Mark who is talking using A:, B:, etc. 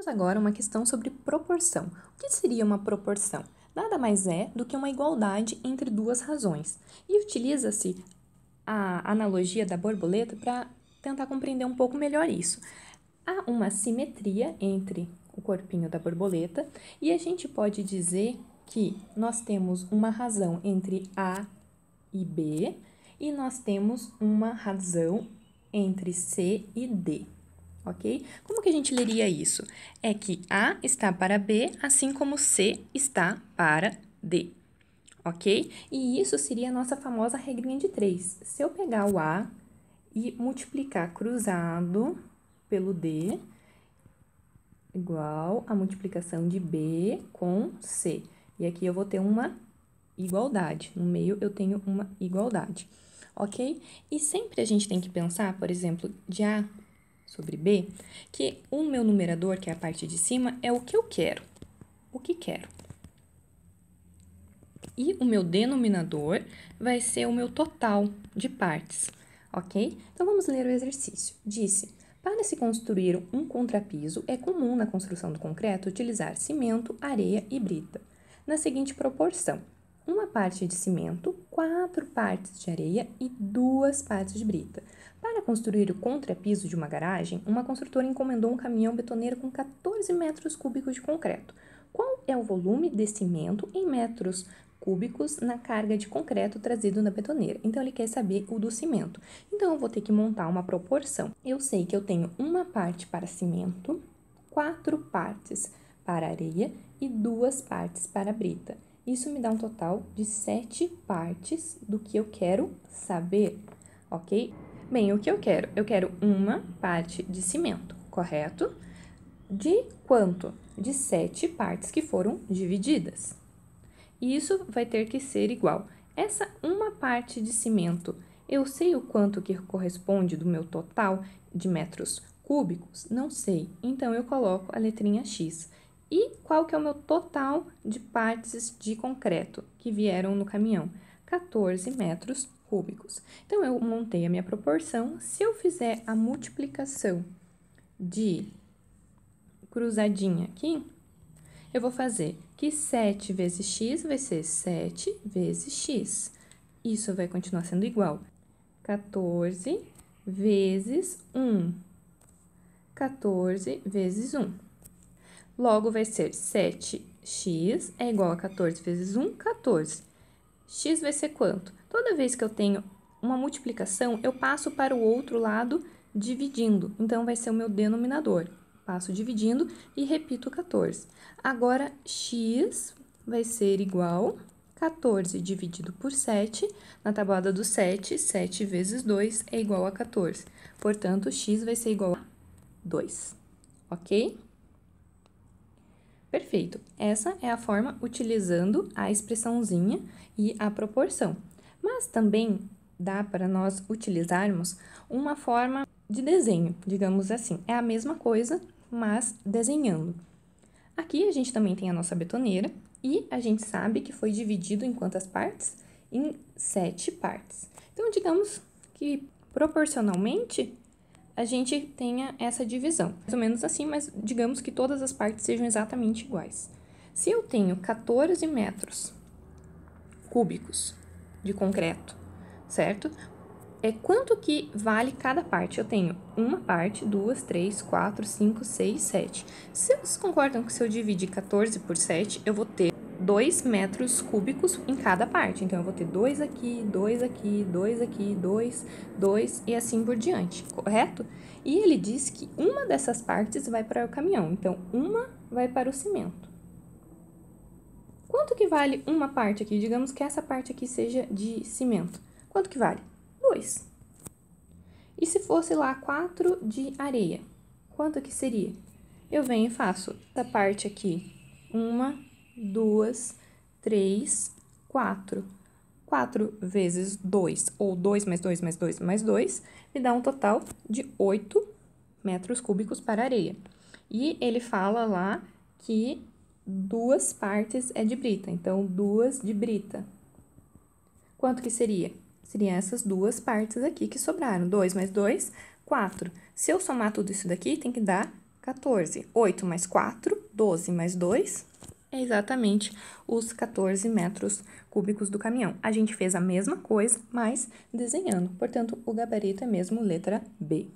A: Temos agora uma questão sobre proporção. O que seria uma proporção? Nada mais é do que uma igualdade entre duas razões. E utiliza-se a analogia da borboleta para tentar compreender um pouco melhor isso. Há uma simetria entre o corpinho da borboleta e a gente pode dizer que nós temos uma razão entre A e B e nós temos uma razão entre C e D. Ok? Como que a gente leria isso? É que A está para B, assim como C está para D. Ok? E isso seria a nossa famosa regrinha de 3. Se eu pegar o A e multiplicar cruzado pelo D, igual a multiplicação de B com C. E aqui eu vou ter uma igualdade. No meio eu tenho uma igualdade. Ok? E sempre a gente tem que pensar, por exemplo, de A sobre B, que o meu numerador, que é a parte de cima, é o que eu quero. O que quero. E o meu denominador vai ser o meu total de partes, ok? Então, vamos ler o exercício. Disse, para se construir um contrapiso, é comum na construção do concreto utilizar cimento, areia e brita, na seguinte proporção. Uma parte de cimento, 4 partes de areia e 2 partes de brita. Para construir o contrapiso de uma garagem, uma construtora encomendou um caminhão betoneiro com 14 metros cúbicos de concreto. Qual é o volume de cimento em metros cúbicos na carga de concreto trazido na betoneira? Então, ele quer saber o do cimento. Então, eu vou ter que montar uma proporção. Eu sei que eu tenho uma parte para cimento, 4 partes para areia e 2 partes para brita. Isso me dá um total de 7 partes do que eu quero saber, ok? Bem, o que eu quero? Eu quero uma parte de cimento, correto? De quanto? De 7 partes que foram divididas. E isso vai ter que ser igual. Essa uma parte de cimento, eu sei o quanto que corresponde do meu total de metros cúbicos? Não sei. Então, eu coloco a letrinha X. E qual que é o meu total de partes de concreto que vieram no caminhão? 14 metros cúbicos. Então, eu montei a minha proporção. Se eu fizer a multiplicação de cruzadinha aqui, eu vou fazer que 7 vezes x vai ser 7 vezes x. Isso vai continuar sendo igual. 14 vezes 1. 14 vezes 1. Logo, vai ser 7x é igual a 14 vezes 1, 14. X vai ser quanto? Toda vez que eu tenho uma multiplicação, eu passo para o outro lado dividindo. Então, vai ser o meu denominador. Passo dividindo e repito 14. Agora, x vai ser igual a 14 dividido por 7. Na tabuada do 7, 7 vezes 2 é igual a 14. Portanto, x vai ser igual a 2. Ok? Perfeito. Essa é a forma utilizando a expressãozinha e a proporção. Mas também dá para nós utilizarmos uma forma de desenho, digamos assim. É a mesma coisa, mas desenhando. Aqui a gente também tem a nossa betoneira e a gente sabe que foi dividido em quantas partes? Em 7 partes. Então, digamos que proporcionalmente a gente tenha essa divisão. Mais ou menos assim, mas digamos que todas as partes sejam exatamente iguais. Se eu tenho 14 metros cúbicos de concreto, certo? Quanto que vale cada parte? Eu tenho uma parte, 2, 3, 4, 5, 6, 7. Se vocês concordam que se eu dividir 14 por 7, eu vou ter 2 metros cúbicos em cada parte. Então, eu vou ter 2 aqui, 2 aqui, 2 aqui, 2, 2 e assim por diante, correto? E ele diz que uma dessas partes vai para o caminhão. Então, uma vai para o cimento. Quanto que vale uma parte aqui? Digamos que essa parte aqui seja de cimento. Quanto que vale? 2. E se fosse lá 4 de areia? Quanto que seria? Eu venho e faço essa parte aqui. 1, 2, 3, 4. 4 vezes 2, ou 2 mais 2 mais 2 mais 2, me dá um total de 8 metros cúbicos para areia. E ele fala lá que 2 partes é de brita, então 2 de brita. Quanto que seria? Seriam essas 2 partes aqui que sobraram. 2 mais 2, 4. Se eu somar tudo isso daqui, tem que dar 14. 8 mais 4, 12 mais 2, é exatamente os 14 metros cúbicos do caminhão. A gente fez a mesma coisa, mas desenhando. Portanto, o gabarito é mesmo letra B.